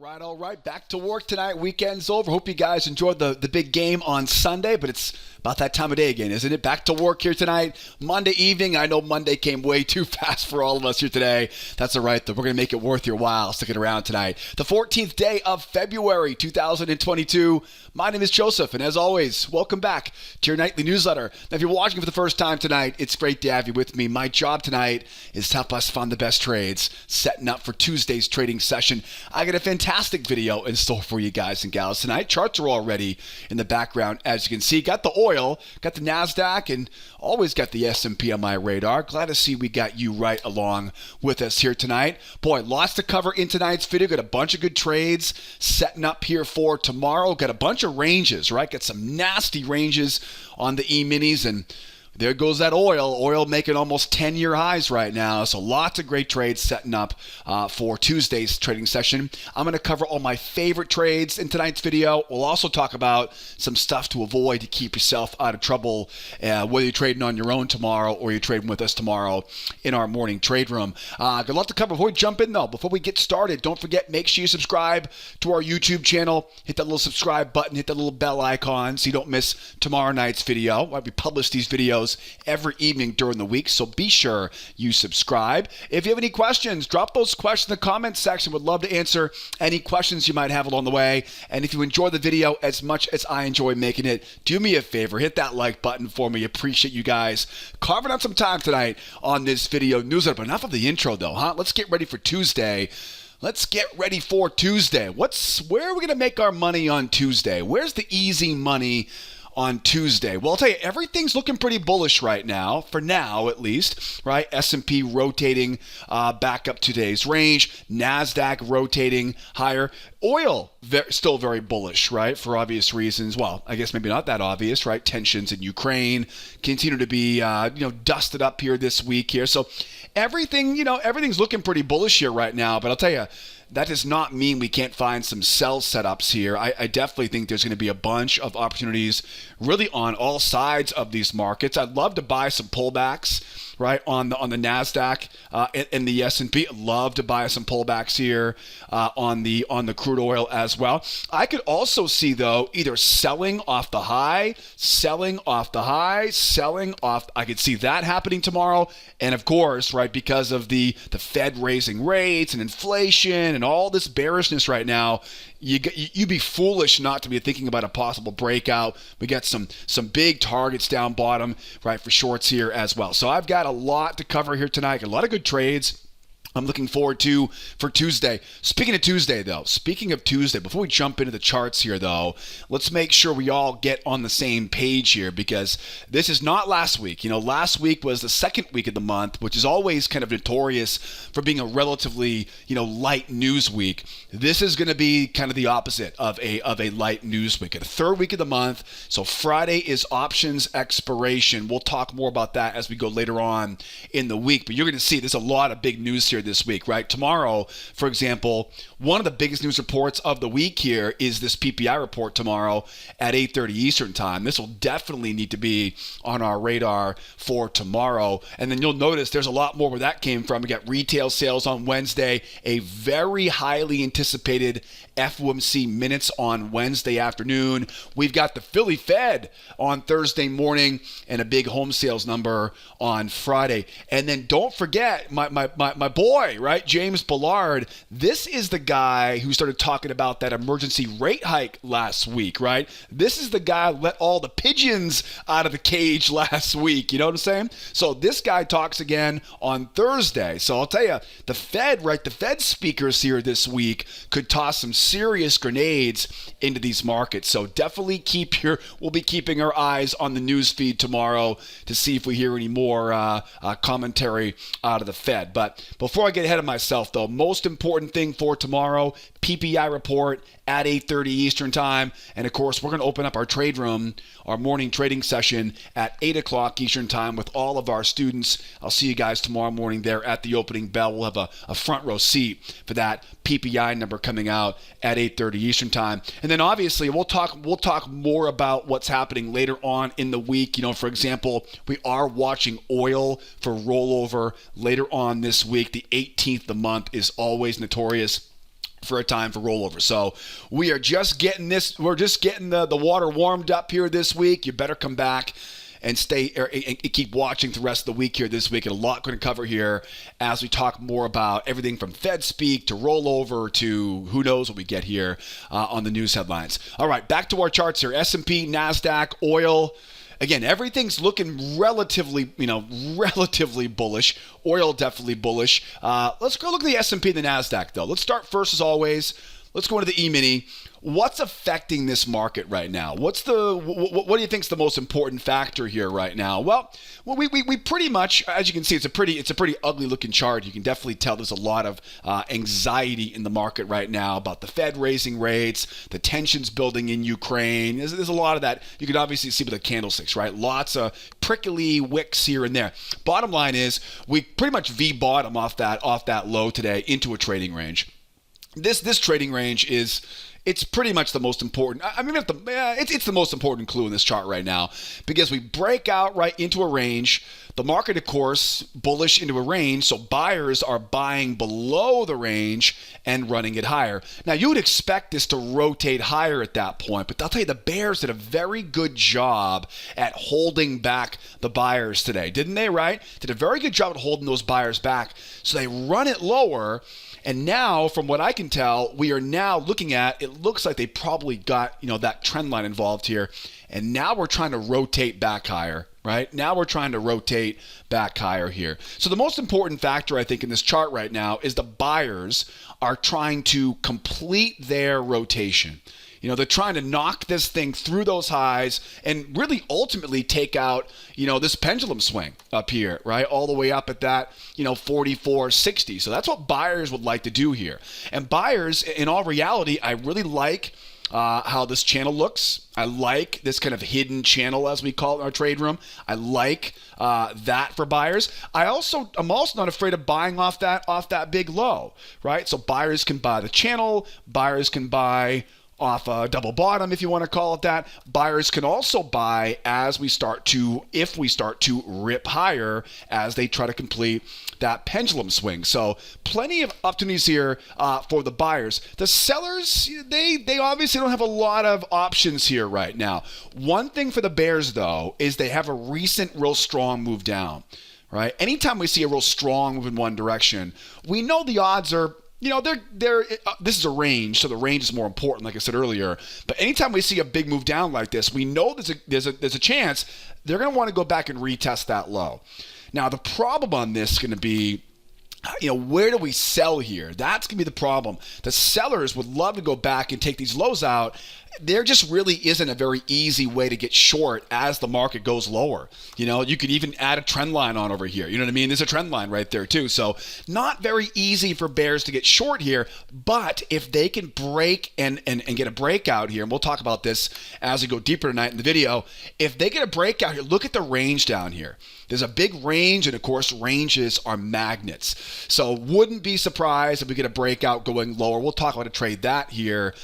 All right. Back to work tonight. Weekend's over. Hope you guys enjoyed the big game on Sunday, but it's about that time of day again, isn't it? Back to work here tonight. Monday evening. I know Monday came way too fast for all of us here today. That's all right, though. We're going to make it worth your while sticking around tonight. The 14th day of February, 2022. My name is Joseph, and as always, welcome back to your nightly newsletter. Now, if you're watching for the first time tonight, it's great to have you with me. My job tonight is to help us find the best trades, setting up for Tuesday's trading session. I got a fantastic video in store for you guys and gals tonight. Charts are already in the background, as you can see. Got the oil, got the Nasdaq, and always got the S&P on my radar. Glad to see we got you right along with us here tonight. Boy, lots to cover in tonight's video. Got a bunch of good trades setting up here for tomorrow. Got a bunch of ranges, right? Got some nasty ranges on the E-minis, and there goes that oil. Oil making almost 10-year highs right now. So lots of great trades setting up for Tuesday's trading session. I'm going to cover all my favorite trades in tonight's video. We'll also talk about some stuff to avoid to keep yourself out of trouble, whether you're trading on your own tomorrow or you're trading with us tomorrow in our morning trade room. Got a lot to cover. Before we jump in, though, before we get started, don't forget, make sure you subscribe to our YouTube channel. Hit that little subscribe button. Hit that little bell icon so you don't miss tomorrow night's video. We publish these videos every evening during the week, so be sure you subscribe. If you have any questions, drop those questions in the comments section. Would love to answer any questions you might have along the way. And if you enjoy the video as much as I enjoy making it, do me a favor, hit that like button for me. Appreciate you guys carving out some time tonight on this video newsletter. But enough of the intro, though, huh? Let's get ready for Tuesday. Where are we going to make our money on Tuesday? Where's the easy money on Tuesday? Well, I'll tell you, everything's looking pretty bullish right now, for now at least, right? S&P rotating back up to today's range. Nasdaq rotating higher. Oil still very bullish, right? For obvious reasons. Well, I guess maybe not that obvious, right? Tensions in Ukraine continue to be, dusted up here this week here. So everything's looking pretty bullish here right now. But I'll tell you, that does not mean we can't find some sell setups here. I definitely think there's going to be a bunch of opportunities really on all sides of these markets. I'd love to buy some pullbacks, right, on the Nasdaq and the S&P. I'd love to buy some pullbacks here on the crude oil as well. I could also see, though, either selling off the high, selling off. I could see that happening tomorrow. And of course, right, because of the Fed raising rates and inflation and all this bearishness right now, you'd be foolish not to be thinking about a possible breakout. We got some big targets down bottom, right, for shorts here as well. So I've got a lot to cover here tonight. A lot of good trades I'm looking forward to for Tuesday. Speaking of Tuesday, before we jump into the charts here, though, let's make sure we all get on the same page here, because this is not last week. Last week was the second week of the month, which is always kind of notorious for being a relatively, light news week. This is going to be kind of the opposite of a light news week. The third week of the month, so Friday is options expiration. We'll talk more about that as we go later on in the week, but you're going to see there's a lot of big news here this week, right? Tomorrow, for example, one of the biggest news reports of the week here is this Ppi Report tomorrow at 8:30 Eastern time. This will definitely need to be on our radar for tomorrow. And then you'll notice there's a lot more where that came from. We got retail sales on Wednesday, a very highly anticipated FOMC minutes on Wednesday afternoon. We've got the Philly Fed on Thursday morning and a big home sales number on Friday. And then don't forget my boy, right, James Bullard. This is the guy who started talking about that emergency rate hike last week, right? This is the guy who let all the pigeons out of the cage last week. You know what I'm saying? So this guy talks again on Thursday. So I'll tell you, the Fed speakers here this week could toss some serious grenades into these markets. So definitely we'll be keeping our eyes on the news feed tomorrow to see if we hear any more commentary out of the Fed. But before I get ahead of myself, though, most important thing for tomorrow, Ppi Report at 8:30 Eastern time. And of course, we're going to open up our trade room, our morning trading session at 8 o'clock Eastern time with all of our students. I'll see you guys tomorrow morning there at the opening bell. We'll have a front row seat for that PPI number coming out at 8:30 Eastern time. And then obviously we'll talk more about what's happening later on in the week. For example, we are watching oil for rollover later on this week. The 18th of the month is always notorious for a time for rollover. So we are just getting the water warmed up here this week. You better come back and keep watching the rest of the week here this week. And a lot going to cover here as we talk more about everything from Fed speak to rollover to who knows what we get here on the news headlines. All right, back to our charts here. S&P, Nasdaq, oil. Again, everything's looking relatively bullish. Oil definitely bullish. Let's go look at the S&P and the Nasdaq, though. Let's start first, as always. Let's go into the E-mini. What's affecting this market right now? What do you think is the most important factor here right now? Well, we pretty much, as you can see, it's a pretty ugly looking chart. You can definitely tell there's a lot of anxiety in the market right now about the Fed raising rates, the tensions building in Ukraine. There's a lot of that. You can obviously see with the candlesticks, right? Lots of prickly wicks here and there. Bottom line is we pretty much V-bottom off that low today into a trading range. This trading range it's pretty much the most important. I mean, it's the most important clue in this chart right now because we break out right into a range. The market, of course, bullish into a range, so buyers are buying below the range and running it higher. Now, you would expect this to rotate higher at that point, but I'll tell you, the bears did a very good job at holding back the buyers today, didn't they, right? Did a very good job at holding those buyers back, so they run it lower. And now, from what I can tell, we are now looking at, it looks like they probably got, that trend line involved here. And now we're trying to rotate back higher, right? Now we're trying to rotate back higher here. So the most important factor, I think, in this chart right now is the buyers are trying to complete their rotation. They're trying to knock this thing through those highs and really ultimately take out, this pendulum swing up here, right? All the way up at that, 44.60. So that's what buyers would like to do here. And buyers, in all reality, I really like how this channel looks. I like this kind of hidden channel, as we call it in our trade room. I like that for buyers. I'm also not afraid of buying off that big low, right? So buyers can buy the channel. Buyers can buy off a double bottom, if you want to call it that. Buyers can also buy if we start to rip higher as they try to complete that pendulum swing. So plenty of opportunities here for the buyers. The sellers, they obviously don't have a lot of options here right now. One thing for the bears, though, is they have a recent real strong move down, right? Anytime we see a real strong move in one direction, we know the odds are, this is a range, so the range is more important, like I said earlier. But anytime we see a big move down like this, we know there's a chance they're going to want to go back and retest that low. Now, the problem on this is going to be, where do we sell here? That's going to be the problem. The sellers would love to go back and take these lows out. There just really isn't a very easy way to get short as the market goes lower. You could even add a trend line on over here. You know what I mean? There's a trend line right there too. So not very easy for bears to get short here. But if they can break and get a breakout here, and we'll talk about this as we go deeper tonight in the video. If they get a breakout here, look at the range down here. There's a big range, and of course, ranges are magnets. So wouldn't be surprised if we get a breakout going lower. We'll talk about a trade that here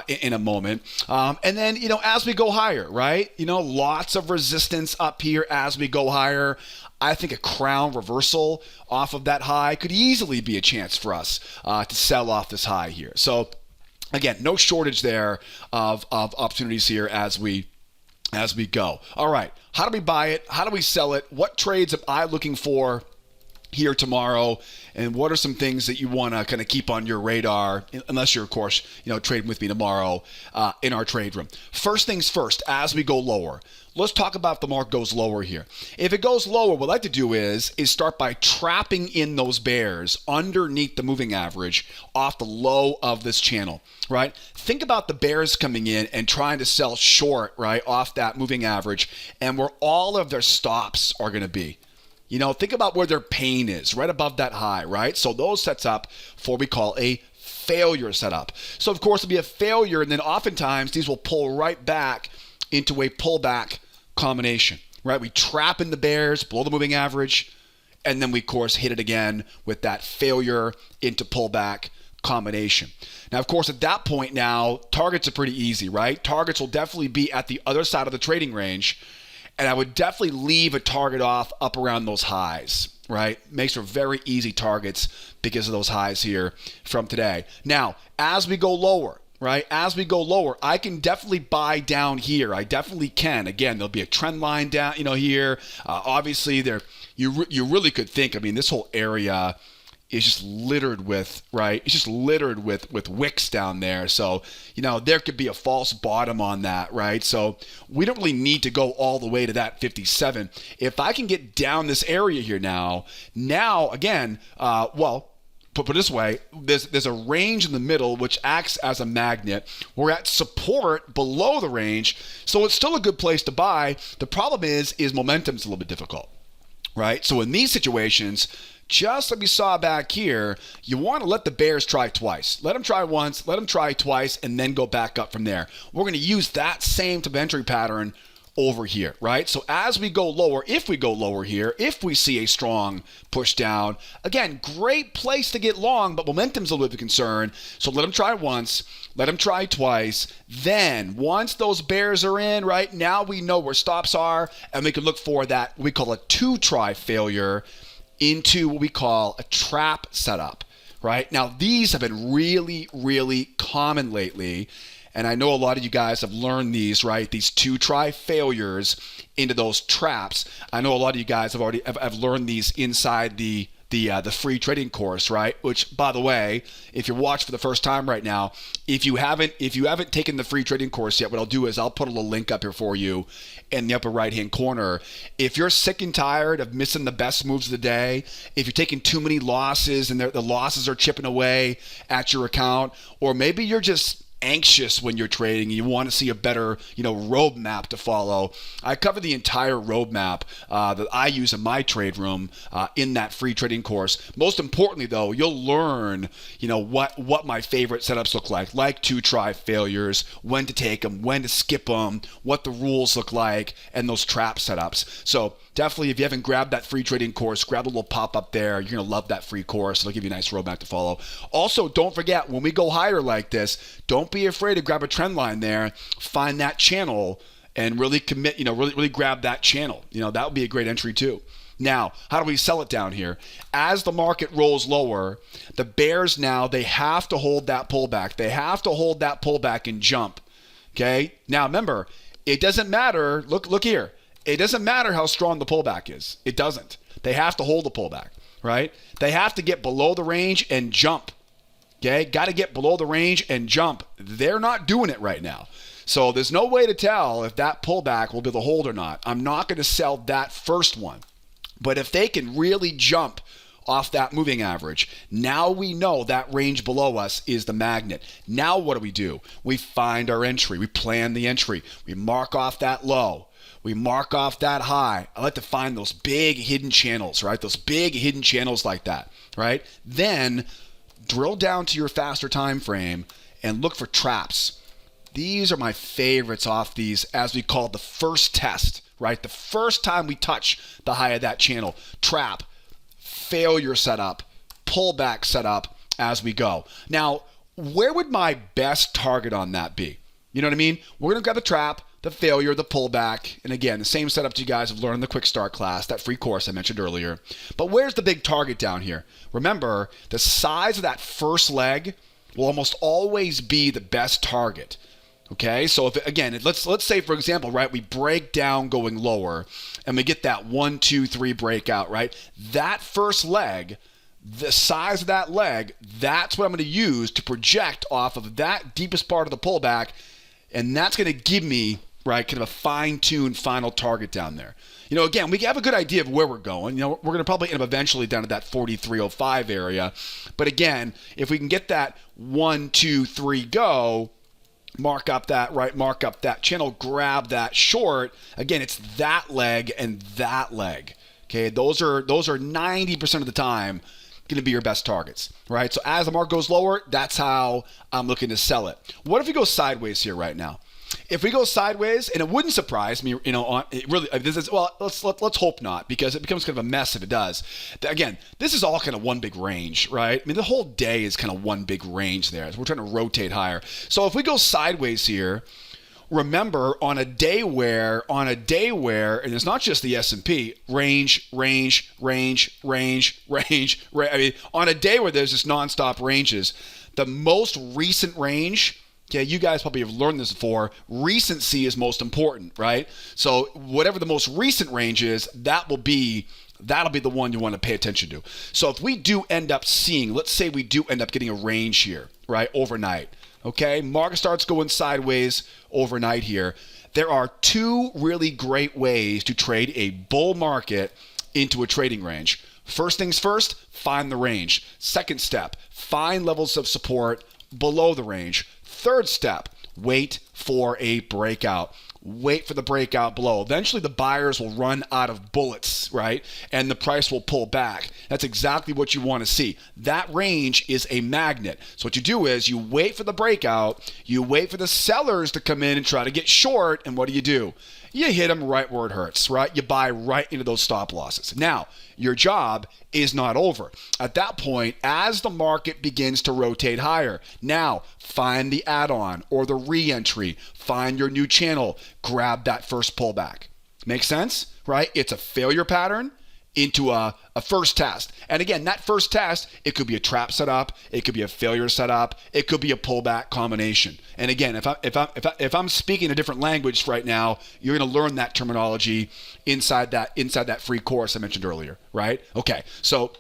in a moment. And then, as we go higher, right? Lots of resistance up here as we go higher. I think a crown reversal off of that high could easily be a chance for us to sell off this high here. So again, no shortage there of opportunities here as we go. All right. How do we buy it? How do we sell it? What trades am I looking for here tomorrow? And what are some things that you want to kind of keep on your radar, unless you're, of course, trading with me tomorrow in our trade room? First things first, as we go lower, let's talk about if the market goes lower here. If it goes lower, what I like to do is start by trapping in those bears underneath the moving average off the low of this channel, right? Think about the bears coming in and trying to sell short, right, off that moving average, and where all of their stops are going to be. Think about where their pain is, right above that high, right? So those sets up for what we call a failure setup. So, of course, it'll be a failure, and then oftentimes these will pull right back into a pullback combination, right? We trap in the bears below the moving average, and then we, of course, hit it again with that failure into pullback combination. Now, of course, at that point now, targets are pretty easy, right? Targets will definitely be at the other side of the trading range. And I would definitely leave a target off up around those highs, right? Makes for very easy targets because of those highs here from today. Now, as we go lower, right? As we go lower, I can definitely buy down here. I definitely can. Again, there'll be a trend line down, here. Obviously, you really could think, this whole area is just littered with, right? It's just littered with wicks down there. So, there could be a false bottom on that, right? So we don't really need to go all the way to that 57. If I can get down this area here now again, put it this way, there's a range in the middle which acts as a magnet. We're at support below the range, so it's still a good place to buy. The problem is momentum's a little bit difficult, right? So in these situations, just like we saw back here, you want to let the bears try twice. Let them try once, let them try twice, and then go back up from there. We're going to use that same type of entry pattern over here, right? So as we go lower, if we go lower here, if we see a strong push down, again, great place to get long, but momentum's a little bit of a concern. So let them try once, let them try twice. Then once those bears are in, right, now we know where stops are, and we can look for that we call a 2-try failure into what we call a trap setup, right? Now, these have been really, really common lately. And I know a lot of you guys have learned these, right? These 2-try failures into those traps. I know a lot of you guys have learned these inside the free trading course, right? Which, by the way, if you're watching for the first time right now, if you haven't taken the free trading course yet, what I'll do is I'll put a little link up here for you in the upper right-hand corner. If you're sick and tired of missing the best moves of the day, if you're taking too many losses and the losses are chipping away at your account, or maybe you're just anxious when you're trading, you want to see a better, roadmap to follow. I cover the entire roadmap that I use in my trade room in that free trading course. Most importantly, though, you'll learn, what my favorite setups look like 2-try failures, when to take them, when to skip them, what the rules look like, and those trap setups. So definitely, if you haven't grabbed that free trading course, grab a little pop-up there. You're going to love that free course. It'll give you a nice roadmap to follow. Also, don't forget, when we go higher like this, don't be afraid to grab a trend line there, find that channel, and really commit, really grab that channel. That would be a great entry too. Now, how do we sell it down here? As the market rolls lower, the bears now, they have to hold that pullback. They have to hold that pullback and jump. Okay? Now, remember, it doesn't matter. Look here. It doesn't matter how strong the pullback is. It doesn't. They have to hold the pullback, right? They have to get below the range and jump. Okay? Got to get below the range and jump. They're not doing it right now. So there's no way to tell if that pullback will be the hold or not. I'm not going to sell that first one. But if they can really jump off that moving average, now we know that range below us is the magnet. Now what do? We find our entry. We plan the entry. We mark off that low. We mark off that high. I like to find those big hidden channels, right? Those big hidden channels like that, right? Then drill down to your faster time frame and look for traps. These are my favorites off these, as we call the first test, right? The first time we touch the high of that channel. Trap, failure setup, pullback setup as we go. Now, where would my best target on that be? You know what I mean? We're going to grab the trap, the failure, the pullback. And again, the same setup you guys have learned in the Quick Start class, that free course I mentioned earlier. But where's the big target down here? Remember, the size of that first leg will almost always be the best target. Okay, so if again, let's say for example, right, we break down going lower and we get that 1, 2, 3 breakout, right? That first leg, the size of that leg, that's what I'm going to use to project off of that deepest part of the pullback. And that's going to give me, right, kind of a fine-tuned final target down there. Again, we have a good idea of where we're going. We're going to probably end up eventually down to that 43.05 area. But again, if we can get that 1, 2, 3 go, mark up that channel, grab that short. Again, it's that leg and that leg. Okay, those are 90% of the time going to be your best targets, right? So as the market goes lower, that's how I'm looking to sell it. What if we go sideways here right now? If we go sideways, and it wouldn't surprise me, let's hope not, because it becomes kind of a mess if it does. Again, this is all kind of one big range, right? The whole day is kind of one big range there. We're trying to rotate higher. So if we go sideways here, remember on a day where, and it's not just the S&P, range. I mean, on a day where there's just nonstop ranges, the most recent range, okay, you guys probably have learned this before, recency is most important, right? So whatever the most recent range is, that'll be the one you want to pay attention to. So if we do end up seeing, let's say we do end up getting a range here, right, overnight, okay, market starts going sideways overnight here. There are two really great ways to trade a bull market into a trading range. First things first, find the range. Second step, find levels of support below the range. Third step, wait for a breakout. Wait for the breakout below. Eventually the buyers will run out of bullets, right? And the price will pull back. That's exactly what you want to see. That range is a magnet. So what you do is you wait for the breakout, you wait for the sellers to come in and try to get short, and what do? You hit them right where it hurts, right? You buy right into those stop losses. Now, your job is not over. At that point, as the market begins to rotate higher, now find the add-on or the re-entry, find your new channel, grab that first pullback. Make sense, right? It's a failure pattern into a first test. And again, that first test, it could be a trap setup, it could be a failure setup, it could be a pullback combination. And again, if I'm speaking a different language right now, you're going to learn that terminology inside that free course I mentioned earlier, right? Okay. So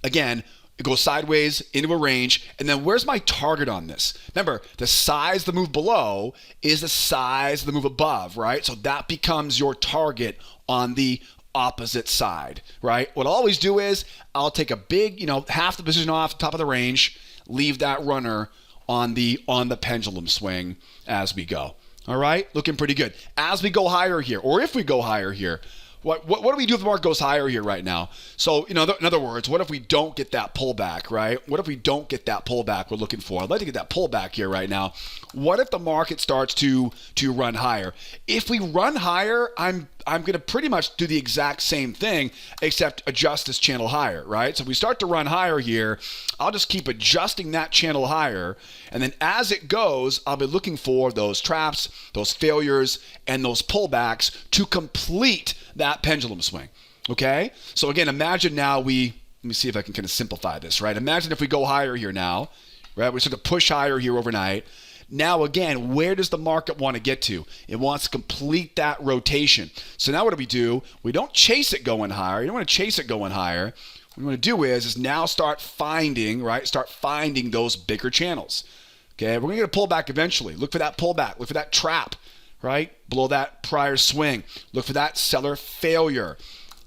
again, it goes sideways into a range, and then where's my target on this? Remember, the size of the move below is the size of the move above, right? So that becomes your target on the opposite side, right? What I'll always do is I'll take a big, half the position off the top of the range, leave that runner on the pendulum swing as we go. All right, looking pretty good. As we go higher here, or if we go higher here, what do we do if the market goes higher here right now? So, in other words, what if we don't get that pullback, right? What if we don't get that pullback we're looking for? I'd like to get that pullback here right now. What if the market starts to run higher? If we run higher, I'm going to pretty much do the exact same thing, except adjust this channel higher, right? So if we start to run higher here, I'll just keep adjusting that channel higher. And then as it goes, I'll be looking for those traps, those failures, and those pullbacks to complete that pendulum swing, okay? So again, imagine now let me see if I can kind of simplify this, right? Imagine if we go higher here now, right? We start to push higher here overnight. Now, again, where does the market want to get to? It wants to complete that rotation. So now what do? We don't chase it going higher. You don't want to chase it going higher. What we want to do is now start finding, right? Start finding those bigger channels. Okay, we're going to get a pullback eventually. Look for that pullback. Look for that trap, right? Below that prior swing. Look for that seller failure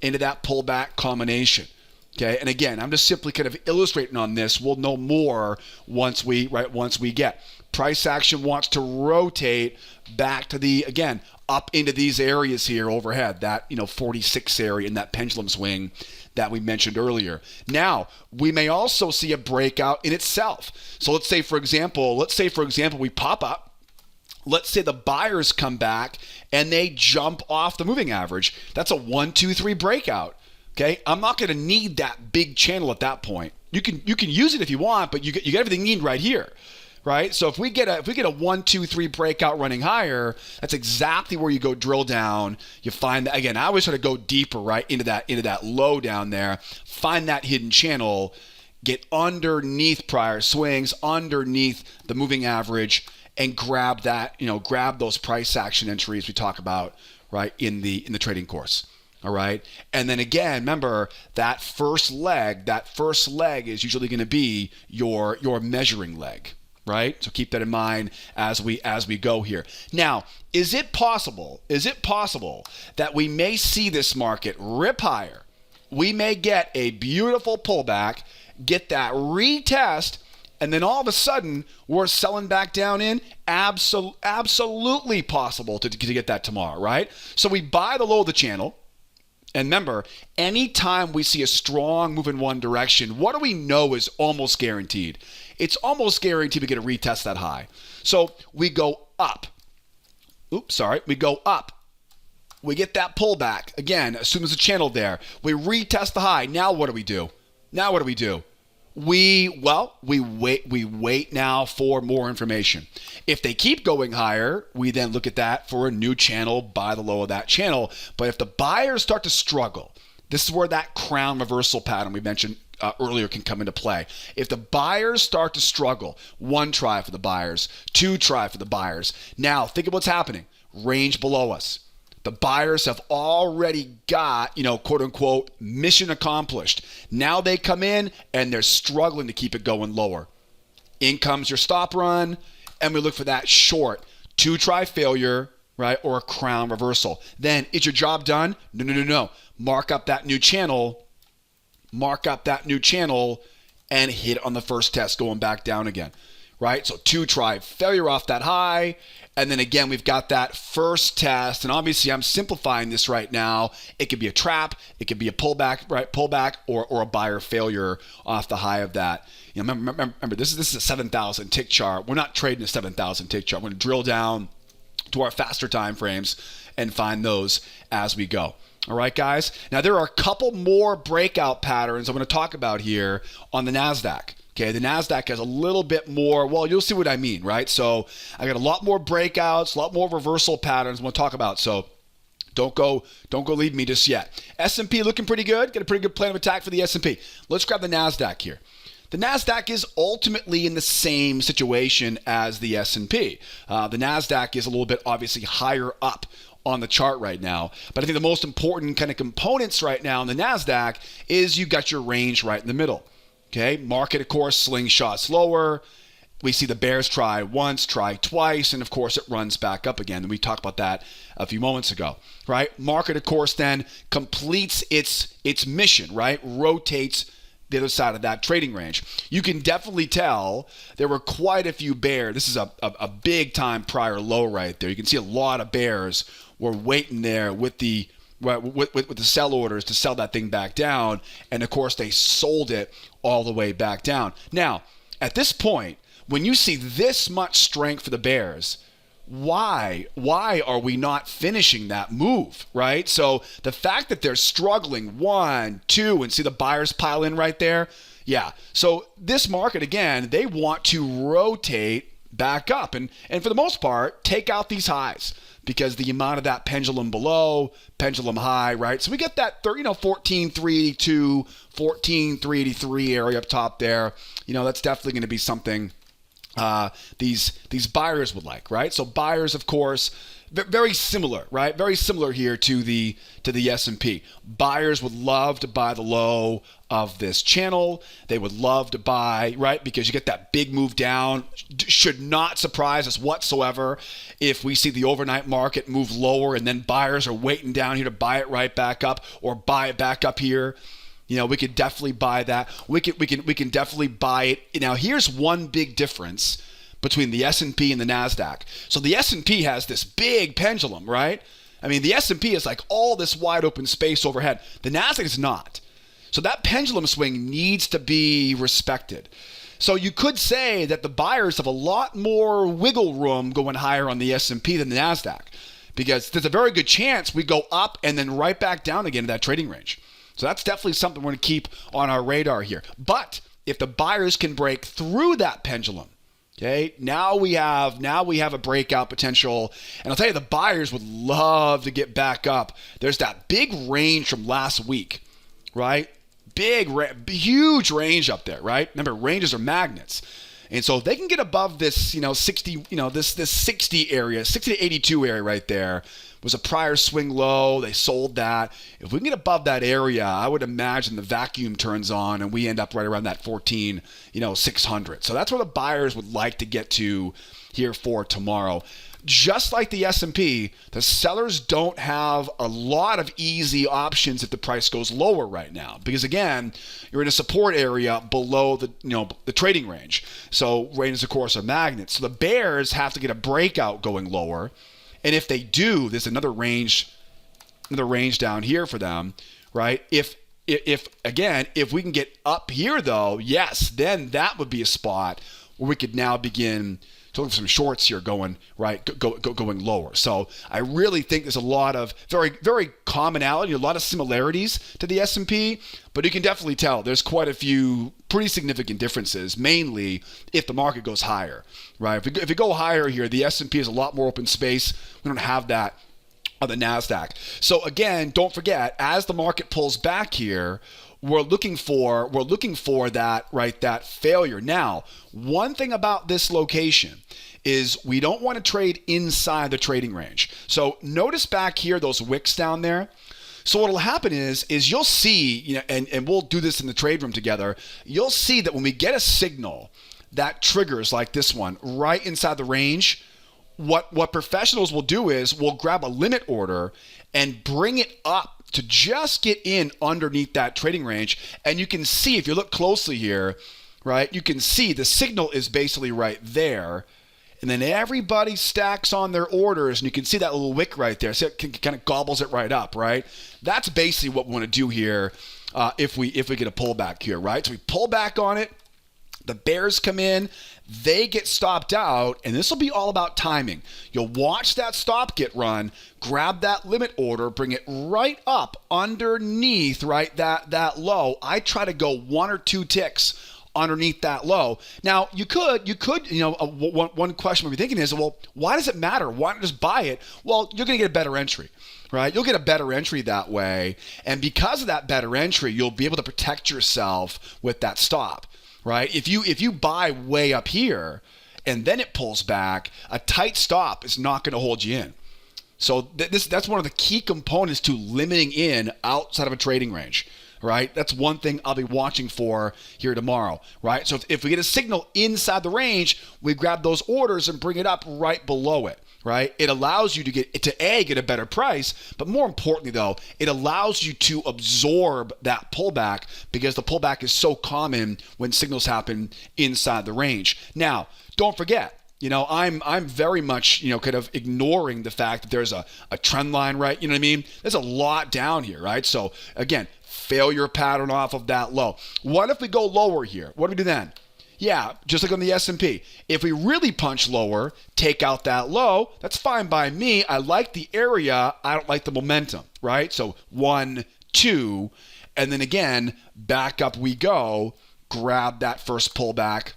into that pullback combination. Okay, and again, I'm just simply kind of illustrating on this. We'll know more once we get. Price action wants to rotate back to up into these areas here overhead, that 46 area in that pendulum swing that we mentioned earlier. Now, we may also see a breakout in itself. So let's say for example we pop up. Let's say the buyers come back and they jump off the moving average. That's a 1, 2, 3 breakout. Okay, I'm not going to need that big channel at that point. You can use it if you want, but you get everything you need right here. Right? So if we get a 1, 2, 3 breakout running higher, that's exactly where you go drill down. You find that, again, I always try to go deeper, right, into that low down there, find that hidden channel, get underneath prior swings, underneath the moving average, and grab those price action entries we talk about, right, in the trading course. All right. And then again, remember that first leg is usually going to be your measuring leg. Right? So keep that in mind as we go here. Now, is it possible that we may see this market rip higher? We may get a beautiful pullback, get that retest, and then all of a sudden we're selling back down in? Absolutely possible to get that tomorrow, right? So we buy the low of the channel. And remember, anytime we see a strong move in one direction, what do we know is almost guaranteed? It's almost guaranteed we get a retest that high. So we go up. We go up. We get that pullback. Again, assume there's a channel there. We retest the high. Now what do? We wait now for more information. If they keep going higher, we then look at that for a new channel, buy the low of that channel. But if the buyers start to struggle, this is where that crown reversal pattern we mentioned earlier can come into play. If the buyers start to struggle, one try for the buyers, two try for the buyers. Now think of what's happening. Range below us. The buyers have already got, quote unquote, mission accomplished. Now they come in and they're struggling to keep it going lower. In comes your stop run, and we look for that short two-try failure, right, or a crown reversal. Then is your job done? No. Mark up that new channel, and hit on the first test going back down again, right? So two-try failure off that high. And then again, we've got that first test. And obviously, I'm simplifying this right now. It could be a trap. It could be a pullback, right? Pullback or a buyer failure off the high of that. Remember, this is a 7,000 tick chart. We're not trading a 7,000 tick chart. We're going to drill down to our faster time frames and find those as we go. All right, guys. Now, there are a couple more breakout patterns I'm going to talk about here on the Nasdaq. Okay, the Nasdaq has a little bit more, well, you'll see what I mean, right? So I got a lot more breakouts, a lot more reversal patterns we'll talk about. So don't go leave me just yet. S&P looking pretty good. Got a pretty good plan of attack for the S&P. Let's grab the Nasdaq here. The Nasdaq is ultimately in the same situation as the S&P. The Nasdaq is a little bit obviously higher up on the chart right now. But I think the most important kind of components right now in the Nasdaq is you got your range right in the middle. Okay, market, of course, slingshots lower. We see the bears try once, try twice, and of course it runs back up again. And we talked about that a few moments ago, right? Market, of course, then completes its mission, right? Rotates the other side of that trading range. You can definitely tell there were quite a few bears. This is a big time prior low right there. You can see a lot of bears were waiting there with the sell orders to sell that thing back down. And of course, they sold it all the way back down. Now, at this point, when you see this much strength for the bears, why are we not finishing that move, right? So the fact that they're struggling, 1, 2, and see the buyers pile in right there. Yeah. So this market, again, they want to rotate back up and for the most part, take out these highs, because the amount of that pendulum below, pendulum high, right? So we get that 14,382, 14,383 area up top there. That's definitely going to be something these buyers would like, right? So buyers, of course, very similar, right? Very similar here to the S&P. Buyers would love to buy the low of this channel. They would love to buy, right? Because you get that big move down. Should not surprise us whatsoever if we see the overnight market move lower and then buyers are waiting down here to buy it right back up or buy it back up here. We could definitely buy that. We can definitely buy it. Now, here's one big difference between the S&P and the Nasdaq. So the S&P has this big pendulum, right? I mean, the S&P is like all this wide open space overhead. The Nasdaq is not. So that pendulum swing needs to be respected. So you could say that the buyers have a lot more wiggle room going higher on the S&P than the Nasdaq, because there's a very good chance we go up and then right back down again to that trading range. So that's definitely something we're going to keep on our radar here. But if the buyers can break through that pendulum, okay, now we have a breakout potential. And I'll tell you, the buyers would love to get back up. There's that big range from last week, right? Huge range up there, right? Remember, ranges are magnets. And so if they can get above this, 60, this 60 area, 60 to 82 area right there was a prior swing low. They sold that. If we can get above that area, I would imagine the vacuum turns on and we end up right around that 14,600. So that's where the buyers would like to get to here for tomorrow. Just like the S&P, the sellers don't have a lot of easy options if the price goes lower right now, because again, you're in a support area below the trading range. So ranges, of course, are magnets. So the bears have to get a breakout going lower, and if they do, there's another range down here for them, right? If we can get up here though, yes, then that would be a spot where we could now begin to look for some shorts here going lower. So I really think there's a lot of very, very commonality, a lot of similarities to the S&P, but you can definitely tell there's quite a few pretty significant differences, mainly if the market goes higher, right? If we go higher here, the S&P has a lot more open space. We don't have that on the Nasdaq. So again, don't forget, as the market pulls back here, we're looking for that, right, that failure. Now, one thing about this location is we don't want to trade inside the trading range. So notice back here those wicks down there. So what'll happen is you'll see, and we'll do this in the trade room together. You'll see that when we get a signal that triggers like this one right inside the range, what professionals will do is we'll grab a limit order and bring it up to just get in underneath that trading range. And you can see, if you look closely here, right, you can see the signal is basically right there. And then everybody stacks on their orders, and you can see that little wick right there. So it kind of gobbles it right up, right? That's basically what we want to do here if we get a pullback here, right? So we pull back on it. The bears come in, they get stopped out, and this will be all about timing. You'll watch that stop get run, grab that limit order, bring it right up underneath, right, that low. I try to go 1 or 2 ticks underneath that low. Now, you could, one question we'll be thinking is, well, why does it matter? Why not just buy it? Well, you're going to get a better entry, right? You'll get a better entry that way, and because of that better entry, you'll be able to protect yourself with that stop. Right? If you buy way up here and then it pulls back, a tight stop is not going to hold you in. So that's one of the key components to limiting in outside of a trading range. Right? That's one thing I'll be watching for here tomorrow. Right? So if we get a signal inside the range, we grab those orders and bring it up right below it. Right? It allows you to get a better price, but more importantly though, it allows you to absorb that pullback because the pullback is so common when signals happen inside the range. Now, don't forget, I'm very much, kind of ignoring the fact that there's a trend line, right? You know what I mean? There's a lot down here, right? So again, failure pattern off of that low. What if we go lower here? What do we do then? Yeah, just like on the S&P. If we really punch lower, take out that low, that's fine by me. I like the area. I don't like the momentum, right? So 1, 2, and then again, back up we go. Grab that first pullback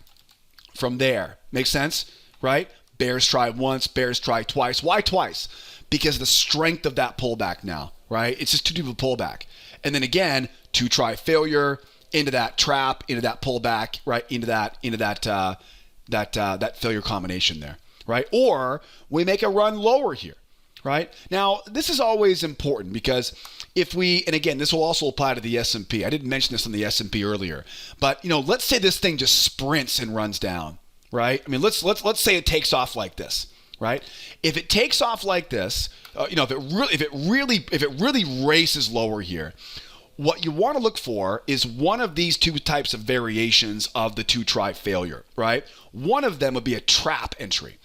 from there. Make sense, right? Bears try once, bears try twice. Why twice? Because of the strength of that pullback now, right? It's just too deep of a pullback. And then again, 2 try failure, into that trap, into that pullback, right? Into that failure combination there, right? Or we make a run lower here, right? Now, this is always important because and again, this will also apply to the S&P. I didn't mention this on the S&P earlier, but let's say this thing just sprints and runs down, right? I mean, let's say it takes off like this, right? If it takes off like this, if it really races lower here, what you want to look for is one of these 2 types of variations of the 2 try failure, right? One of them would be a trap entry,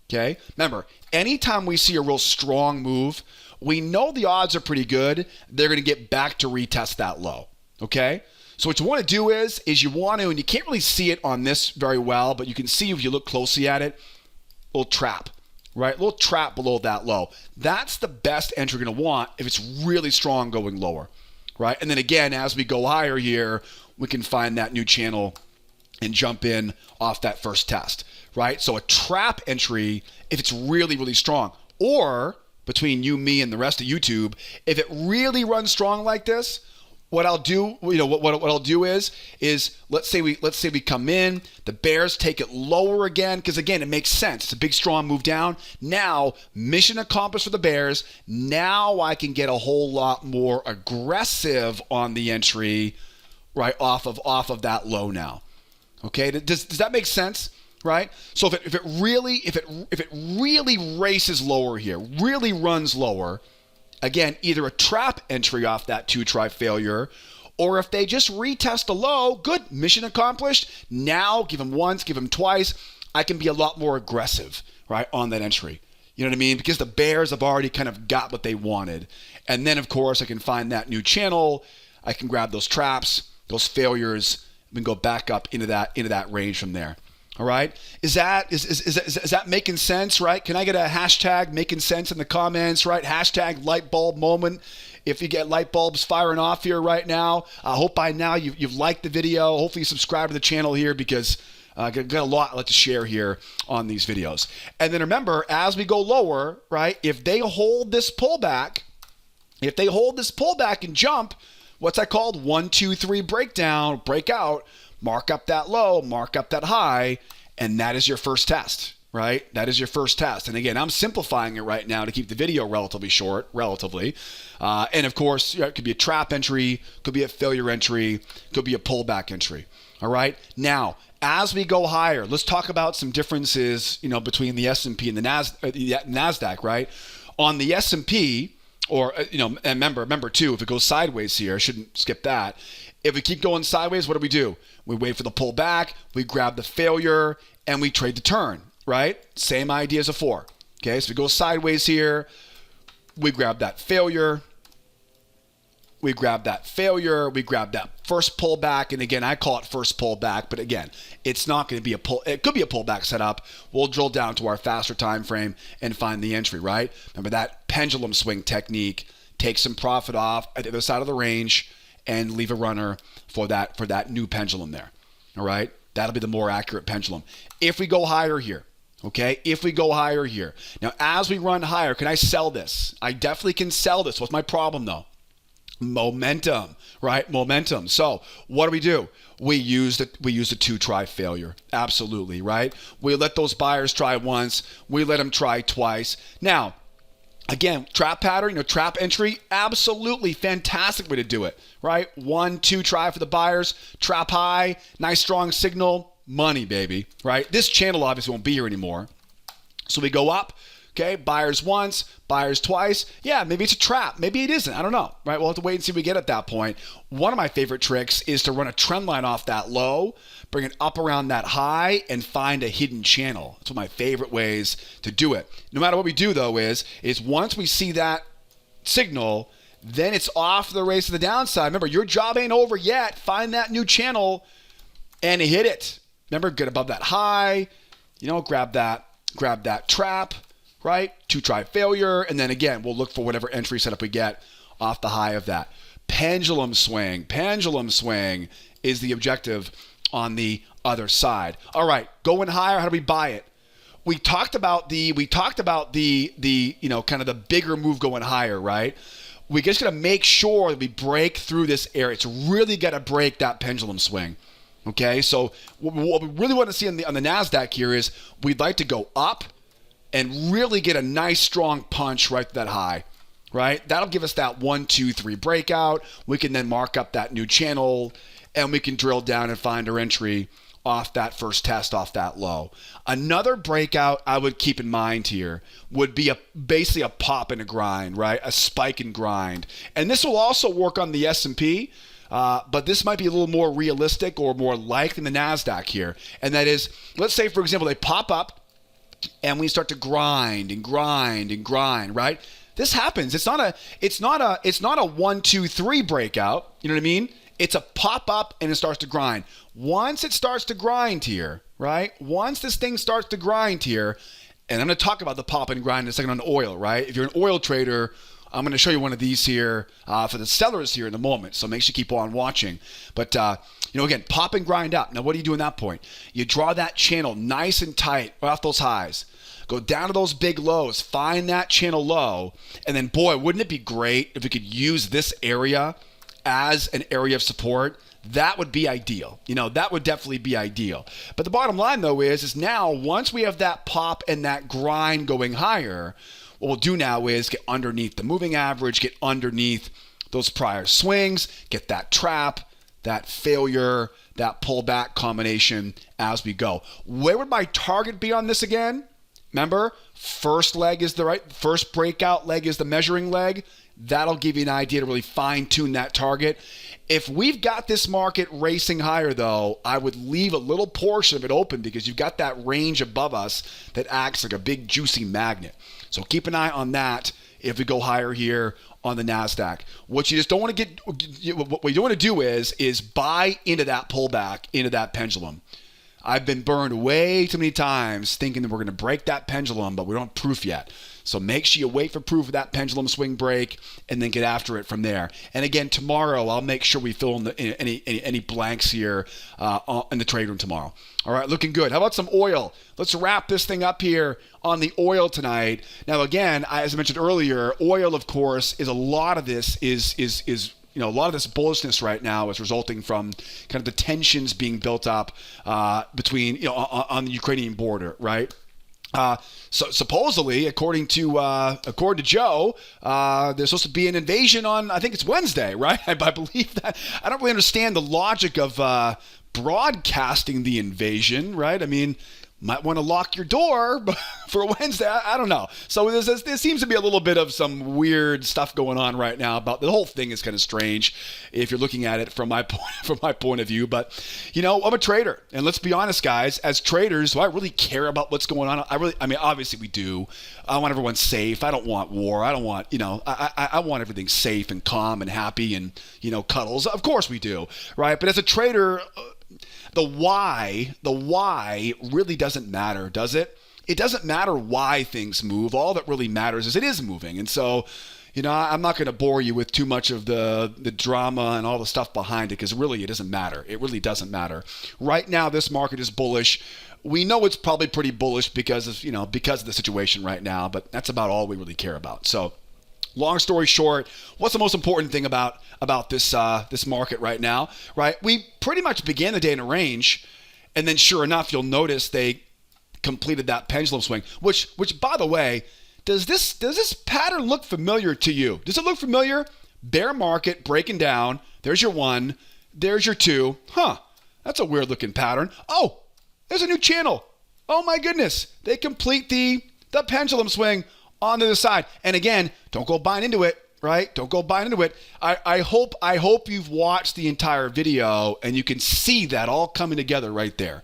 okay? Remember, anytime we see a real strong move, we know the odds are pretty good. They're going to get back to retest that low, okay? So what you want to do is you want to, and you can't really see it on this very well, but you can see if you look closely at it, a little trap, right? A little trap below that low. That's the best entry you're going to want if it's really strong going lower. Right? And then again, as we go higher here, we can find that new channel and jump in off that first test, right? So a trap entry, if it's really, really strong, or between you, me, and the rest of YouTube, if it really runs strong like this, what I'll do, what I'll do is let's say we come in, the bears take it lower again, because again, it makes sense. It's a big, strong move down. Now, mission accomplished for the bears. Now I can get a whole lot more aggressive on the entry, right, off of that low now. Okay, does that make sense? Right? So if it really races lower here, really runs lower, again, either a trap entry off that 2 try failure, or if they just retest a low, good, mission accomplished. Now, give them once, give them twice. I can be a lot more aggressive, right, on that entry. You know what I mean? Because the bears have already kind of got what they wanted. And then, of course, I can find that new channel. I can grab those traps, those failures, and go back up into that range from there. All right. Is that making sense, right? Can I get a hashtag making sense in the comments, right? Hashtag light bulb moment. If you get light bulbs firing off here right now, I hope by now you've liked the video. Hopefully you subscribe to the channel here because I got a lot I'd like to share here on these videos. And then remember, as we go lower, right, if they hold this pullback and jump, what's that called? 1, 2, 3 breakdown, breakout, mark up that low, mark up that high, and that is your first test, right? That is your first test. And again, I'm simplifying it right now to keep the video relatively short, and of course, it could be a trap entry, could be a failure entry, could be a pullback entry. All right. Now, as we go higher, let's talk about some differences, between the S&P and the Nasdaq, right? On the S&P, or and remember too, if it goes sideways here, I shouldn't skip that. If we keep going sideways, what do? We wait for the pullback, we grab the failure, and we trade the turn, right? Same idea as before. Okay, so we go sideways here, we grab that failure, we grab that first pullback, and again, I call it first pullback, but again, it's not going to be it could be a pullback setup. We'll drill down to our faster time frame and find the entry, right? Remember that pendulum swing technique, take some profit off at the other side of the range and leave a runner for that new pendulum there. All right? That'll be the more accurate pendulum. If we go higher here, okay? Now, as we run higher, can I sell this? I definitely can sell this. What's my problem though? Momentum, right? Momentum. So what do? We use the 2-try failure. Absolutely, right? We let those buyers try once. We let them try twice. Now, again, trap pattern, trap entry, absolutely fantastic way to do it, right? 1, 2 try for the buyers, trap high, nice strong signal, money, baby, right? This channel obviously won't be here anymore. So we go up, okay, buyers once, buyers twice. Yeah, maybe it's a trap. Maybe it isn't. I don't know, right? We'll have to wait and see what we get at that point. One of my favorite tricks is to run a trend line off that low, bring it up around that high, and find a hidden channel. That's one of my favorite ways to do it. No matter what we do, though, is once we see that signal, then it's off the race to the downside. Remember, your job ain't over yet. Find that new channel and hit it. Remember, get above that high, grab that trap, right? 2-try failure. And then again, we'll look for whatever entry setup we get off the high of that. Pendulum swing is the objective on the other side. All right, going higher, how do we buy it? We talked about the kind of the bigger move going higher, right? We just got to make sure that we break through this area. It's really got to break that pendulum swing. Okay, so what we really want to see on the Nasdaq here is we'd like to go up and really get a nice strong punch right to that high, right? That'll give us that 1, 2, 3 breakout. We can then mark up that new channel and we can drill down and find our entry off that first test, off that low. Another breakout I would keep in mind here would be basically a pop and a grind, right? A spike and grind. And this will also work on the S&P, but this might be a little more realistic or more like in the Nasdaq here. And that is, let's say, for example, they pop up and we start to grind, right? This happens. It's not a 1, 2, 3 breakout. You know what I mean? It's a pop up and it starts to grind. Once it starts to grind here, right? Once this thing starts to grind here, and I'm going to talk about the pop and grind in a second on oil, right? If you're an oil trader, I'm going to show you one of these here for the sellers here in a moment. So make sure you keep on watching. But, again, pop and grind up. Now, what do you do in that point? You draw that channel nice and tight right off those highs. Go down to those big lows. Find that channel low. And then, boy, wouldn't it be great if we could use this area as an area of support? That would be ideal. That would definitely be ideal. But the bottom line, though, is now once we have that pop and that grind going higher, what we'll do now is get underneath the moving average, get underneath those prior swings, get that trap, that failure, that pullback combination as we go. Where would my target be on this again? Remember, first breakout leg is the measuring leg. That'll give you an idea to really fine tune that target. If we've got this market racing higher, though, I would leave a little portion of it open because you've got that range above us that acts like a big juicy magnet. So keep an eye on that if we go higher here on the Nasdaq. What you just don't want to get, what you don't want to do is buy into that pullback, into that pendulum. I've been burned way too many times thinking that we're going to break that pendulum, but we don't have proof yet. So make sure you wait for proof of that pendulum swing break and then get after it from there. And again, tomorrow, I'll make sure we fill in any blanks here in the trade room tomorrow. All right, looking good. How about some oil? Let's wrap this thing up here on the oil tonight. Now, again, as I mentioned earlier, oil, of course, is a lot of this is a lot of this bullishness right now is resulting from kind of the tensions being built up between, on the Ukrainian border, right? So supposedly, according to Joe, there's supposed to be an invasion on, I think it's Wednesday, right? I believe that. I don't really understand the logic of broadcasting the invasion, right? I mean, might want to lock your door for Wednesday. I don't know. So there seems to be a little bit of some weird stuff going on right now. About the whole thing is kind of strange if you're looking at it from my point of view. But I'm a trader, and let's be honest, guys. As traders, do I really care about what's going on? I mean, obviously we do. I want everyone safe. I don't want war. I don't want I want everything safe and calm and happy and cuddles. Of course we do, right? But as a trader, the why really doesn't matter, does it? It doesn't matter why things move. All that really matters is it is moving. And so, I'm not going to bore you with too much of the drama and all the stuff behind it, because really it doesn't matter. It really doesn't matter. Right now, this market is bullish. We know it's probably pretty bullish because of the situation right now, but that's about all we really care about. So, long story short, what's the most important thing about this market right now, right? We pretty much began the day in a range, and then sure enough, you'll notice they completed that pendulum swing, which by the way, does this pattern look familiar to you? Does it look familiar? Bear market breaking down. There's your 1. There's your 2. That's a weird looking pattern. Oh, there's a new channel. Oh my goodness. They complete the pendulum swing on the other side. And again, don't go buying into it, right? Don't go buying into it. I hope you've watched the entire video and you can see that all coming together right there,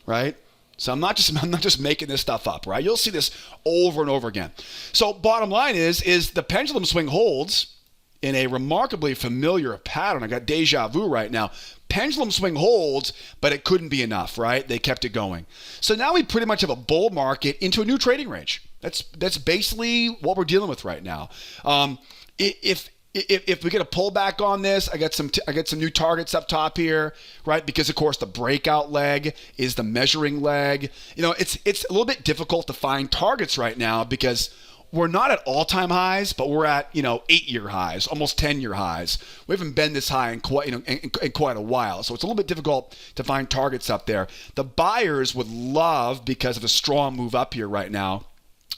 right? So I'm not just making this stuff up, right? You'll see this over and over again. So bottom line is the pendulum swing holds in a remarkably familiar pattern. I got deja vu right now. Pendulum swing holds, but it couldn't be enough, right? They kept it going. So now we pretty much have a bull market into a new trading range. That's basically what we're dealing with right now. If we get a pullback on this, I got some new targets up top here, right? Because of course the breakout leg is the measuring leg. It's a little bit difficult to find targets right now because we're not at all-time highs, but we're at 8-year highs, almost 10-year highs. We haven't been this high in quite a while, so it's a little bit difficult to find targets up there. The buyers would love, because of the strong move up here right now,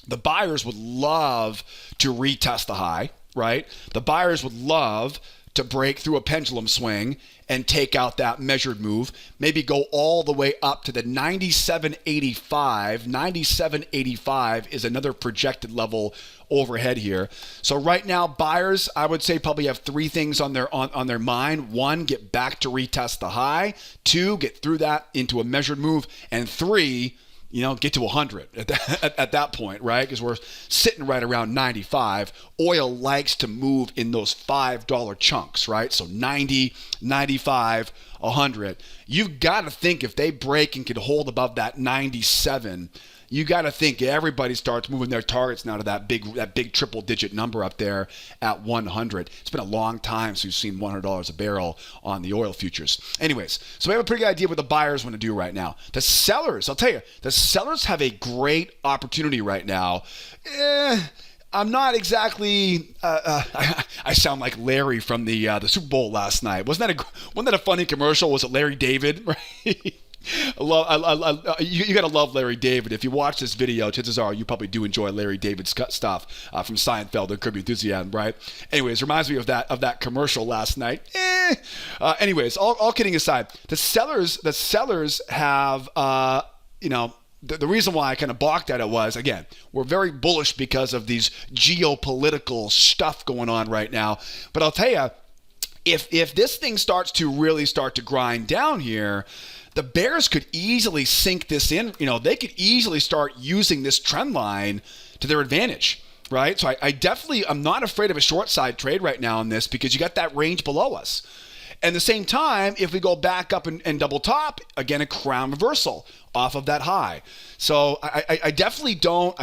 the buyers would love to retest the high, right? The buyers would love to break through a pendulum swing and take out that measured move, maybe go all the way up to the 97.85. 97.85 is another projected level overhead here. So right now, buyers, I would say, probably have 3 things on their mind. 1, get back to retest the high. 2, get through that into a measured move. And 3, get to 100 at that point, right? Because we're sitting right around 95. Oil likes to move in those $5 chunks, right? So 90, 95, 100. You've got to think if they break and can hold above that 97, you got to think everybody starts moving their targets now to that big triple digit number up there at 100. It's been a long time since we've seen $100 a barrel on the oil futures. Anyways, so we have a pretty good idea what the buyers want to do right now. The sellers, I'll tell you, the sellers have a great opportunity right now. I'm not exactly. I sound like Larry from the Super Bowl last night. Wasn't that a funny commercial? Was it Larry David? Right. You gotta love Larry David. If you watch this video, chances are you probably do enjoy Larry David's stuff from Seinfeld and Curb Your Enthusiasm, right? Anyways, reminds me of that commercial last night. Anyways, all kidding aside, the sellers have the reason why I kind of balked at it was, again, we're very bullish because of these geopolitical stuff going on right now. But I'll tell you, if this thing starts to grind down here, the bears could easily sink this in. They could easily start using this trend line to their advantage, right? So I'm not afraid of a short side trade right now on this because you got that range below us. And at the same time, if we go back up and double top, again, a crown reversal off of that high. So I definitely don't,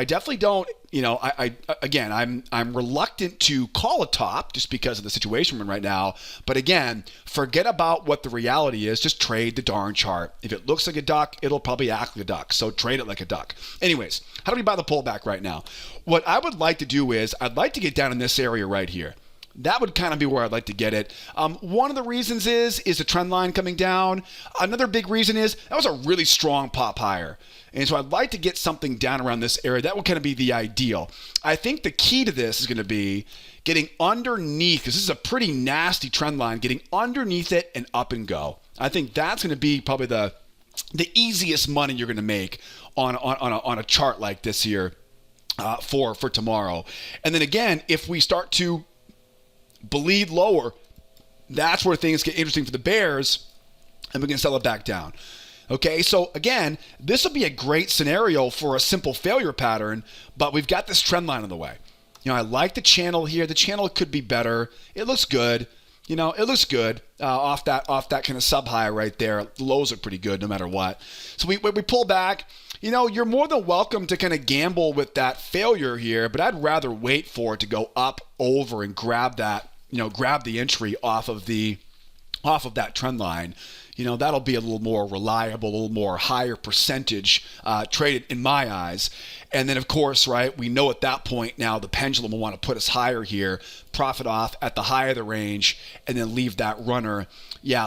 I'm reluctant to call a top just because of the situation we're in right now. But again, forget about what the reality is. Just trade the darn chart. If it looks like a duck, it'll probably act like a duck. So trade it like a duck. Anyways, how do we buy the pullback right now? What I would like to do is I'd like to get down in this area right here. That would kind of be where I'd like to get it. One of the reasons is the trend line coming down. Another big reason is that was a really strong pop higher. And so I'd like to get something down around this area. That would kind of be the ideal. I think the key to this is going to be getting underneath, because this is a pretty nasty trend line, getting underneath it and up and go. I think that's going to be probably the easiest money you're going to make on a chart like this here for tomorrow. And then again, if we start to bleed lower, that's where things get interesting for the bears, and we can sell it back down. Okay, so again, this will be a great scenario for a simple failure pattern, but we've got this trend line in the way. I like the channel here. The channel could be better. It looks good. It looks good off that kind of sub high right there. The lows are pretty good no matter what. So we pull back. You're more than welcome to kind of gamble with that failure here, but I'd rather wait for it to go up over and grab that, grab the entry off of that trend line. That'll be a little more reliable, a little more higher percentage traded in my eyes. And then, of course, right, we know at that point now the pendulum will want to put us higher here, profit off at the high of the range, and then leave that runner,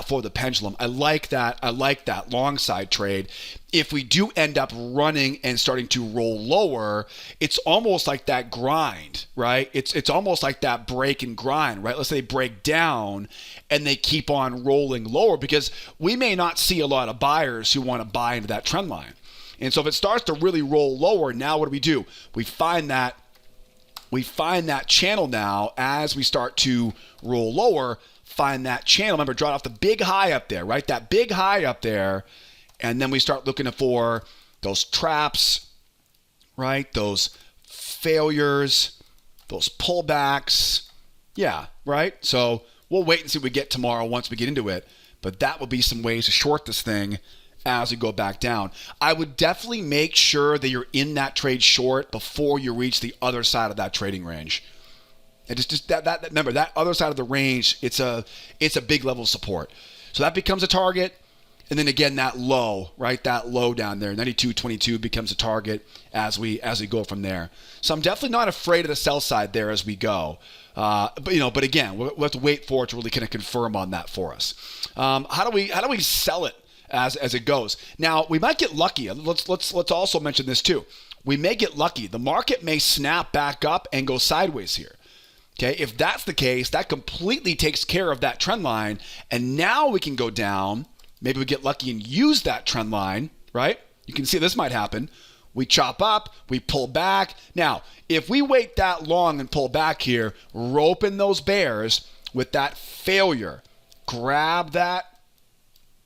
for the pendulum. I like that long side trade. If we do end up running and starting to roll lower, it's almost like that grind, right? It's almost like that break and grind, right? Let's say they break down and they keep on rolling lower, because we may not see a lot of buyers who want to buy into that trend line. And so if it starts to really roll lower, now what do? We find that channel now as we start to roll lower, find that channel. Remember, draw off the big high up there, right? That big high up there. And then we start looking for those traps, right? Those failures, those pullbacks. Yeah, right? So we'll wait and see what we get tomorrow once we get into it. But that will be some ways to short this thing as we go back down. I would definitely make sure that you're in that trade short before you reach the other side of that trading range. And just that remember, that other side of the range, it's a big level of support. So that becomes a target. And then again, that low, right? That low down there, 92.22 becomes a target as we go from there. So I'm definitely not afraid of the sell side there as we go. But again, we'll have to wait for it to really kind of confirm on that for us. How do we sell it as it goes? Now, we might get lucky. Let's also mention this too. We may get lucky. The market may snap back up and go sideways here. Okay, if that's the case, that completely takes care of that trend line, and now we can go down. Maybe we get lucky and use that trend line, right? You can see this might happen. We chop up, we pull back. Now, if we wait that long and pull back here, rope in those bears with that failure, grab that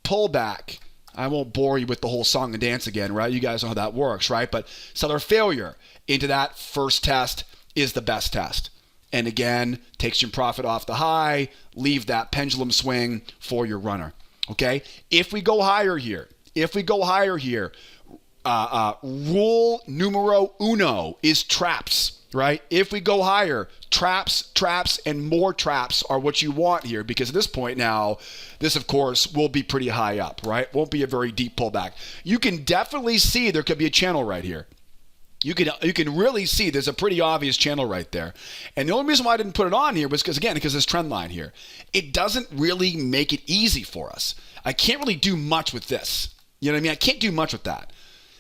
pullback. I won't bore you with the whole song and dance again, right? You guys know how that works, right? But seller failure into that first test is the best test. And again, takes your profit off the high, leave that pendulum swing for your runner. Okay? If we go higher here, rule numero uno is traps, right? If we go higher, traps, and more traps are what you want here, because at this point now, this, of course, will be pretty high up, right? Won't be a very deep pullback. You can definitely see there could be a channel right here. You can really see there's a pretty obvious channel right there. And the only reason why I didn't put it on here was because this trend line here. It doesn't really make it easy for us. I can't really do much with this. You know what I mean? I can't do much with that.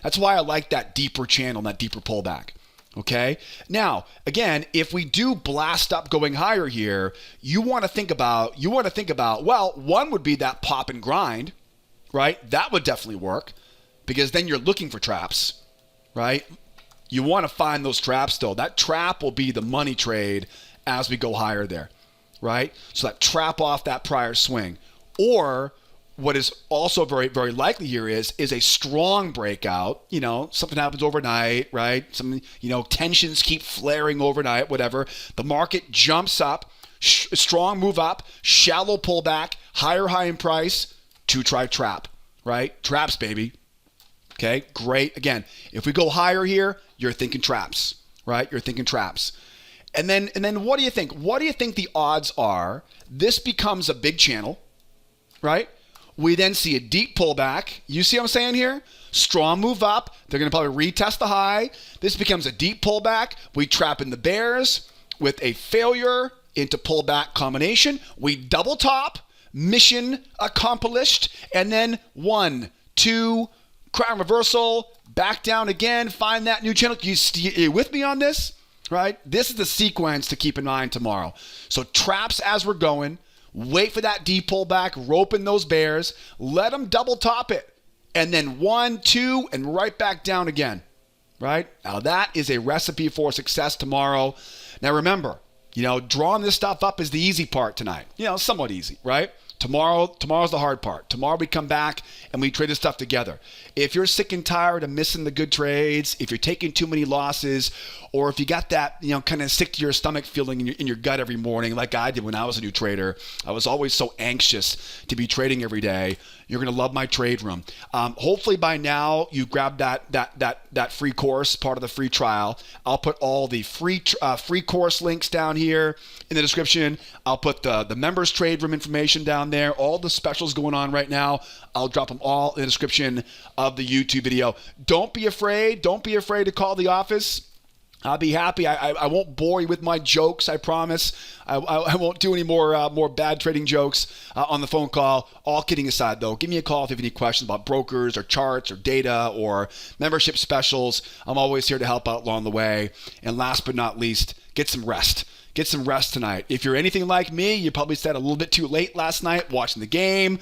That's why I like that deeper channel, that deeper pullback. Okay? Now, again, if we do blast up going higher here, you want to think about, well, one would be that pop and grind, right? That would definitely work, because then you're looking for traps, right? You want to find those traps still. That trap will be the money trade as we go higher there, right? So that trap off that prior swing. Or what is also very, very likely here is a strong breakout. Something happens overnight, right? Tensions keep flaring overnight, whatever. The market jumps up, strong move up, shallow pullback, higher high in price, 2-try trap, right? Traps, baby. Okay, great. Again, if we go higher here, you're thinking traps, right? You're thinking traps. And then what do you think? What do you think the odds are this becomes a big channel, right? We then see a deep pullback. You see what I'm saying here? Strong move up. They're going to probably retest the high. This becomes a deep pullback. We trap in the bears with a failure into pullback combination. We double top, mission accomplished, and then 1, 2, crown reversal, back down again, find that new channel. You with me on this? Right? This is the sequence to keep in mind tomorrow. So traps as we're going. Wait for that deep pullback, rope in those bears, let them double top it, and then 1, 2, and right back down again, right? Now that is a recipe for success tomorrow. Now remember, drawing this stuff up is the easy part tonight. Somewhat easy, right? Tomorrow's the hard part. Tomorrow we come back and we trade this stuff together. If you're sick and tired of missing the good trades, if you're taking too many losses, or if you got that, kind of sick to your stomach feeling in your gut every morning, like I did when I was a new trader, I was always so anxious to be trading every day. You're going to love my trade room. Hopefully by now you grabbed that free course, part of the free trial. I'll put all the free course links down here in the description. I'll put the members trade room information down there. All the specials going on right now, I'll drop them all in the description of the YouTube video. Don't be afraid. Don't be afraid to call the office. I'll be happy. I won't bore you with my jokes, I promise. I won't do any more bad trading jokes on the phone call. All kidding aside, though, give me a call if you have any questions about brokers or charts or data or membership specials. I'm always here to help out along the way. And last but not least, get some rest. Get some rest tonight. If you're anything like me, you probably stayed a little bit too late last night watching the game.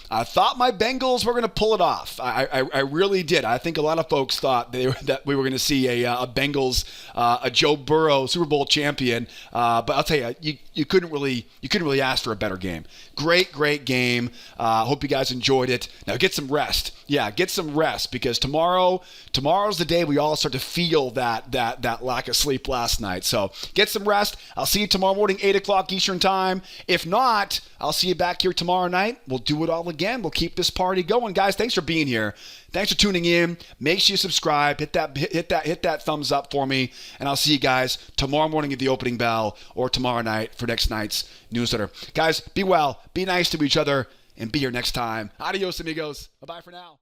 I thought my Bengals were going to pull it off. I really did. I think a lot of folks thought that we were going to see a Bengals, a Joe Burrow Super Bowl champion. But I'll tell you, you couldn't really ask for a better game. Great game. Hope you guys enjoyed it. Now get some rest. Yeah, get some rest because tomorrow's the day we all start to feel that lack of sleep last night. So get some rest. I'll see you tomorrow morning, 8 o'clock Eastern time. If not, I'll see you back here tomorrow night. We'll do it all again. We'll keep this party going. Guys, thanks for being here. Thanks for tuning in. Make sure you subscribe. Hit that thumbs up for me. And I'll see you guys tomorrow morning at the opening bell or tomorrow night for next night's newsletter. Guys, be well, be nice to each other, and be here next time. Adios, amigos. Bye-bye for now.